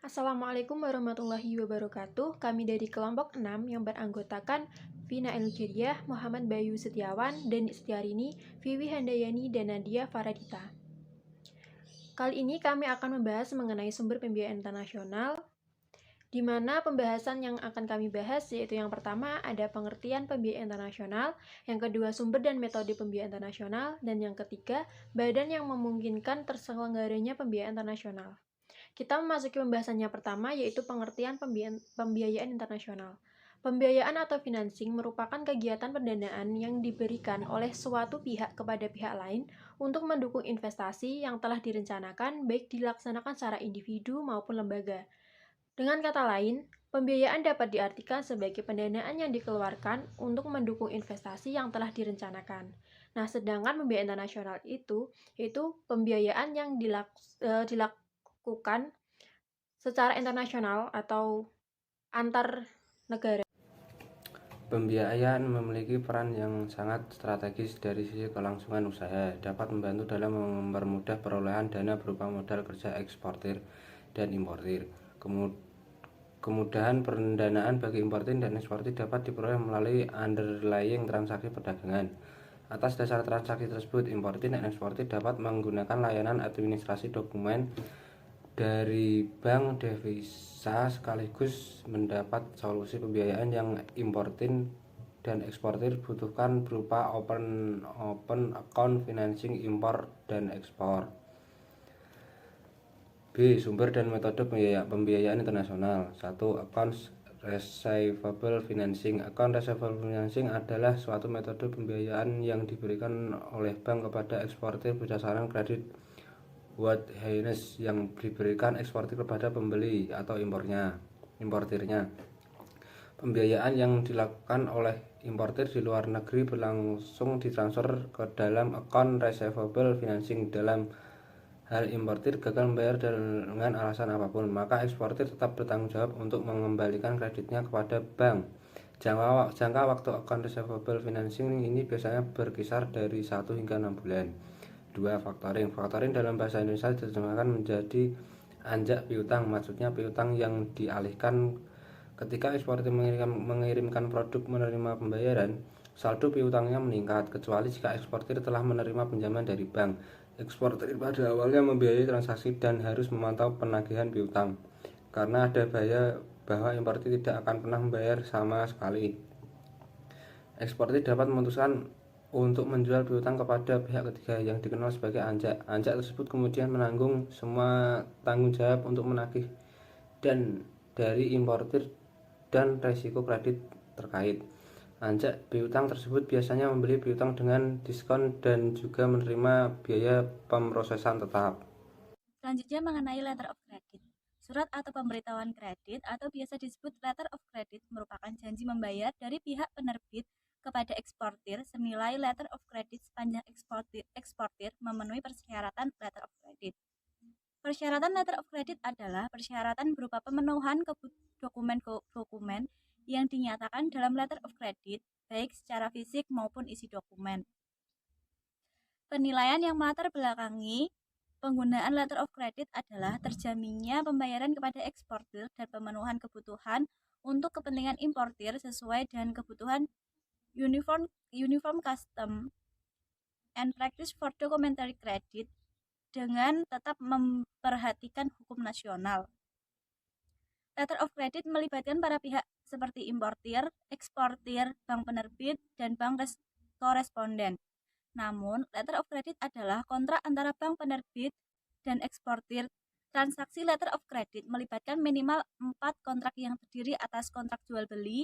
Assalamualaikum warahmatullahi wabarakatuh. Kami dari kelompok 6 yang beranggotakan Vina Elkiriah, Muhammad Bayu Setiawan, Deni Setiarini, Vivi Handayani, dan Nadia Faradita. Kali ini kami akan membahas mengenai sumber pembiayaan internasional, di mana pembahasan yang akan kami bahas yaitu yang pertama ada pengertian pembiayaan internasional, yang kedua sumber dan metode pembiayaan internasional, dan yang ketiga badan yang memungkinkan terselenggaranya pembiayaan internasional. Kita memasuki pembahasannya pertama yaitu pengertian pembiayaan internasional. Pembiayaan atau financing merupakan kegiatan pendanaan yang diberikan oleh suatu pihak kepada pihak lain untuk mendukung investasi yang telah direncanakan baik dilaksanakan secara individu maupun lembaga. Dengan kata lain, pembiayaan dapat diartikan sebagai pendanaan yang dikeluarkan untuk mendukung investasi yang telah direncanakan. Nah, sedangkan pembiayaan internasional itu yaitu pembiayaan yang dilakukan secara internasional atau antar negara. Pembiayaan memiliki peran yang sangat strategis dari sisi kelangsungan usaha, dapat membantu dalam mempermudah perolehan dana berupa modal kerja eksportir dan importir. Kemudahan pendanaan bagi importir dan eksportir dapat diperoleh melalui underlying transaksi perdagangan. Atas dasar transaksi tersebut, importir dan eksportir dapat menggunakan layanan administrasi dokumen dari bank devisa sekaligus mendapat solusi pembiayaan yang importir dan eksportir butuhkan berupa open account financing impor dan ekspor. B. Sumber dan metode pembiayaan internasional. 1. Accounts receivable financing. Account receivable financing adalah suatu metode pembiayaan yang diberikan oleh bank kepada eksportir berdasarkan kredit worthiness yang diberikan eksportir kepada pembeli atau importirnya. Pembiayaan yang dilakukan oleh importir di luar negeri berlangsung ditransfer ke dalam account receivable financing. Dalam hal importir gagal membayar dengan alasan apapun, maka eksportir tetap bertanggung jawab untuk mengembalikan kreditnya kepada bank. Jangka waktu account receivable financing ini biasanya berkisar dari 1 hingga 6 bulan. 2. Factoring. Factoring dalam bahasa Indonesia diterjemahkan menjadi anjak piutang. Maksudnya piutang yang dialihkan ketika eksportir mengirimkan produk menerima pembayaran, saldo piutangnya meningkat, kecuali jika eksportir telah menerima pinjaman dari bank. Eksportir pada awalnya membiayai transaksi dan harus memantau penagihan piutang, karena ada bahaya bahwa importir tidak akan pernah membayar sama sekali. Eksportir dapat memutuskan untuk menjual piutang kepada pihak ketiga yang dikenal sebagai anjak. Anjak tersebut kemudian menanggung semua tanggung jawab untuk menagih dan dari importir dan resiko kredit terkait. Anjak piutang tersebut biasanya membeli piutang dengan diskon dan juga menerima biaya pemrosesan tetap. Selanjutnya mengenai letter of credit. Surat atau pemberitahuan kredit atau biasa disebut letter of credit merupakan janji membayar dari pihak penerbit kepada eksportir senilai letter of credit sepanjang eksportir memenuhi persyaratan letter of credit. Persyaratan letter of credit adalah persyaratan berupa pemenuhan dokumen-dokumen yang dinyatakan dalam letter of credit, baik secara fisik maupun isi dokumen. Penilaian yang melatar belakangi penggunaan letter of credit adalah terjaminnya pembayaran kepada eksportir dan pemenuhan kebutuhan untuk kepentingan importir sesuai dengan kebutuhan Uniform Custom and Practice for Documentary Credit dengan tetap memperhatikan hukum nasional. Letter of credit melibatkan para pihak seperti importir, eksportir, bank penerbit, dan bank koresponden. Namun, letter of credit adalah kontrak antara bank penerbit dan eksportir. Transaksi letter of credit melibatkan minimal 4 kontrak yang terdiri atas kontrak jual beli,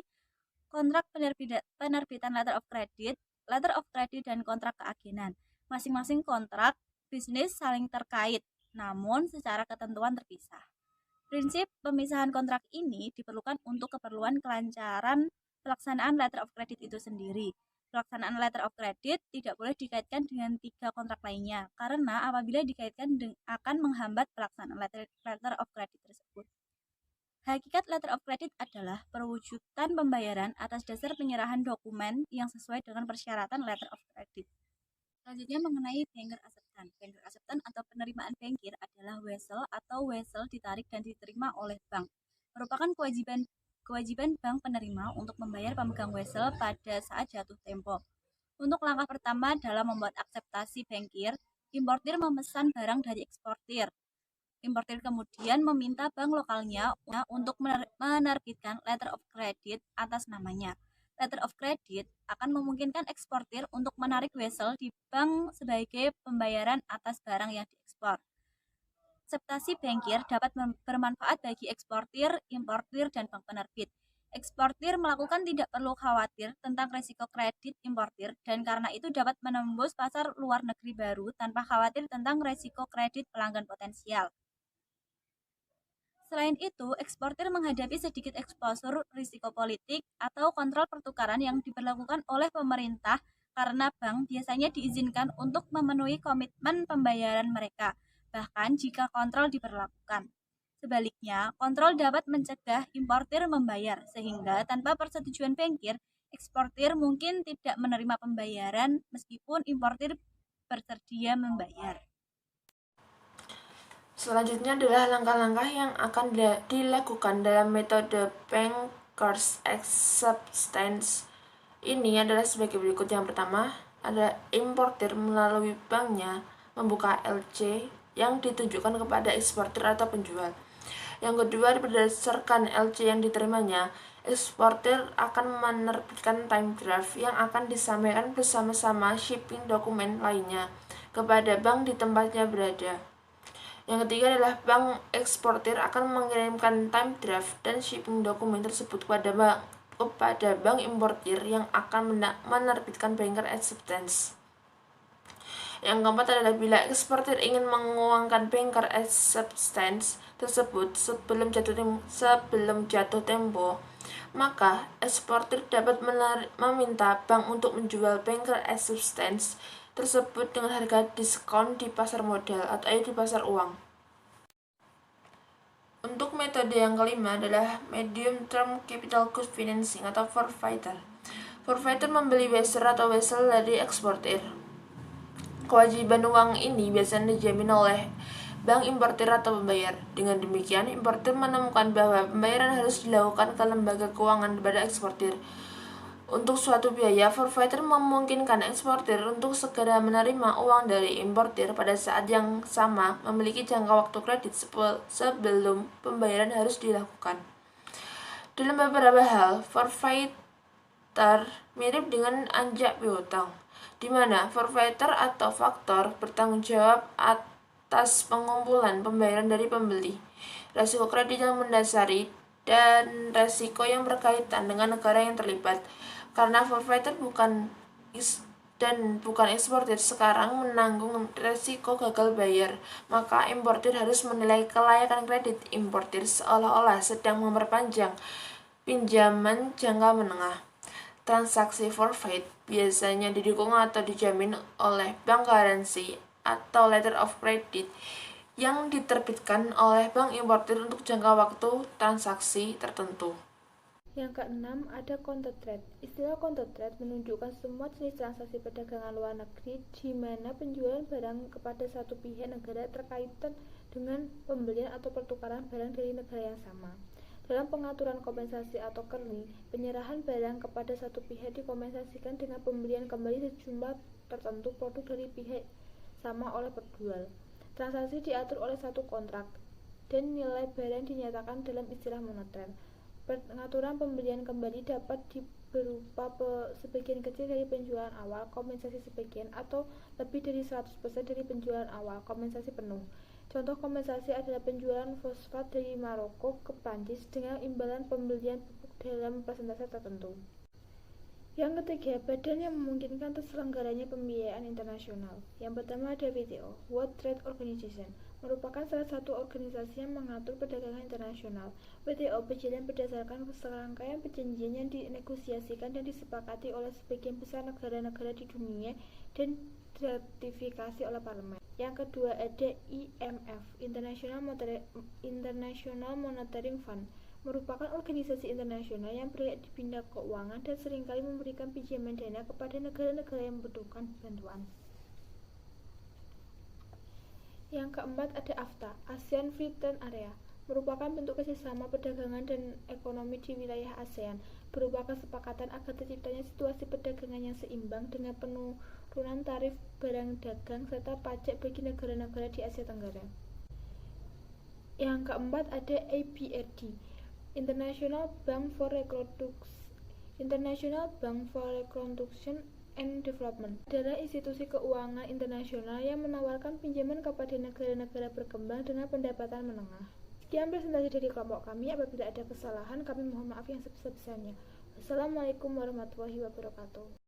kontrak penerbitan letter of credit, dan kontrak keagenan. Masing-masing kontrak bisnis saling terkait, namun secara ketentuan terpisah. Prinsip pemisahan kontrak ini diperlukan untuk keperluan kelancaran pelaksanaan letter of credit itu sendiri. Pelaksanaan letter of credit tidak boleh dikaitkan dengan 3 kontrak lainnya, karena apabila dikaitkan akan menghambat pelaksanaan letter of credit tersebut. Hakikat letter of credit adalah perwujudan pembayaran atas dasar penyerahan dokumen yang sesuai dengan persyaratan letter of credit. Selanjutnya mengenai banker acceptance. acceptance. Banker acceptance atau penerimaan bankir adalah wesel ditarik dan diterima oleh bank. Merupakan kewajiban bank penerima untuk membayar pemegang wesel pada saat jatuh tempo. Untuk langkah pertama dalam membuat akseptasi bankir, importir memesan barang dari eksportir. Importir kemudian meminta bank lokalnya untuk menerbitkan letter of credit atas namanya. Letter of credit akan memungkinkan eksportir untuk menarik wesel di bank sebagai pembayaran atas barang yang diekspor. Akseptasi bankir dapat bermanfaat bagi eksportir, importir, dan bank penerbit. Eksportir melakukan tidak perlu khawatir tentang risiko kredit importir dan karena itu dapat menembus pasar luar negeri baru tanpa khawatir tentang risiko kredit pelanggan potensial. Selain itu, eksportir menghadapi sedikit eksposur risiko politik atau kontrol pertukaran yang diberlakukan oleh pemerintah karena bank biasanya diizinkan untuk memenuhi komitmen pembayaran mereka, bahkan jika kontrol diberlakukan. Sebaliknya, kontrol dapat mencegah importir membayar, sehingga tanpa persetujuan bankir, eksportir mungkin tidak menerima pembayaran meskipun importir bersedia membayar. Selanjutnya adalah langkah-langkah yang akan dilakukan dalam metode Bankers Acceptance. Ini adalah sebagai berikut. Yang pertama adalah importir melalui banknya membuka LC yang ditujukan kepada eksportir atau penjual. Yang kedua, berdasarkan LC yang diterimanya, eksportir akan menerbitkan time draft yang akan disampaikan bersama-sama shipping dokumen lainnya kepada bank di tempatnya berada. Yang ketiga adalah bank eksportir akan mengirimkan time draft dan shipping dokumen tersebut kepada bank importir yang akan menerbitkan banker acceptance. Yang keempat adalah bila eksportir ingin menguangkan banker acceptance tersebut sebelum jatuh tempo, maka eksportir dapat meminta bank untuk menjual banker acceptance tersebut dengan harga diskon di pasar modal atau di pasar uang. Untuk metode yang kelima adalah medium term capital goods financing atau forfeiture. Forfeiture membeli wesel atau wesel dari eksportir. Kewajiban uang ini biasanya dijamin oleh bank importir atau pembayar. Dengan demikian, importir menemukan bahwa pembayaran harus dilakukan ke lembaga keuangan kepada eksportir. Untuk suatu biaya, forfeiture memungkinkan eksportir untuk segera menerima uang dari importir pada saat yang sama memiliki jangka waktu kredit sebelum pembayaran harus dilakukan. Dalam beberapa hal, forfeiture mirip dengan anjak piutang, di mana forfeiture atau faktor bertanggung jawab atas pengumpulan pembayaran dari pembeli, risiko kredit yang mendasari, dan risiko yang berkaitan dengan negara yang terlibat. Karena forfeiture bukan eksportir sekarang menanggung risiko gagal bayar, maka importir harus menilai kelayakan kredit importir seolah-olah sedang memperpanjang pinjaman jangka menengah. Transaksi forfeit biasanya didukung atau dijamin oleh bank garansi atau letter of credit yang diterbitkan oleh bank importir untuk jangka waktu transaksi tertentu. Yang keenam, ada counter trade. Istilah counter trade menunjukkan semua jenis transaksi perdagangan luar negeri di mana penjualan barang kepada satu pihak negara terkaitan dengan pembelian atau pertukaran barang dari negara yang sama. Dalam pengaturan kompensasi atau curling, penyerahan barang kepada satu pihak dikompensasikan dengan pembelian kembali sejumlah tertentu produk dari pihak sama oleh penjual. Transaksi diatur oleh satu kontrak dan nilai barang dinyatakan dalam istilah moneter. Pengaturan pembelian kembali dapat berupa sebagian kecil dari penjualan awal, kompensasi sebagian, atau lebih dari 100% dari penjualan awal, kompensasi penuh. Contoh kompensasi adalah penjualan fosfat dari Maroko ke Prancis dengan imbalan pembelian pupuk dalam persentase tertentu. Yang ketiga, badan yang memungkinkan terselenggaranya pembiayaan internasional. Yang pertama ada WTO, World Trade Organization, merupakan salah satu organisasi yang mengatur perdagangan internasional. WTO berjalan berdasarkan serangkaian perjanjian yang dinegosiasikan dan disepakati oleh sebagian besar negara-negara di dunia dan diratifikasi oleh parlemen. Yang kedua ada IMF, International Monetary Fund, merupakan organisasi internasional yang bergerak di bidang keuangan dan seringkali memberikan pinjaman dana kepada negara-negara yang membutuhkan bantuan. Yang keempat ada AFTA, ASEAN Free Trade Area, merupakan bentuk kerjasama perdagangan dan ekonomi di wilayah ASEAN, berupa kesepakatan agar terciptanya situasi perdagangan yang seimbang dengan penurunan tarif barang dagang serta pajak bagi negara-negara di Asia Tenggara. Yang keempat ada ABRD, International Bank for Reconstruction and Development, adalah institusi keuangan internasional yang menawarkan pinjaman kepada negara-negara berkembang dengan pendapatan menengah. Sekian presentasi dari kelompok kami. Apabila ada kesalahan, kami mohon maaf yang sebesar-besarnya. Wassalamualaikum warahmatullahi wabarakatuh.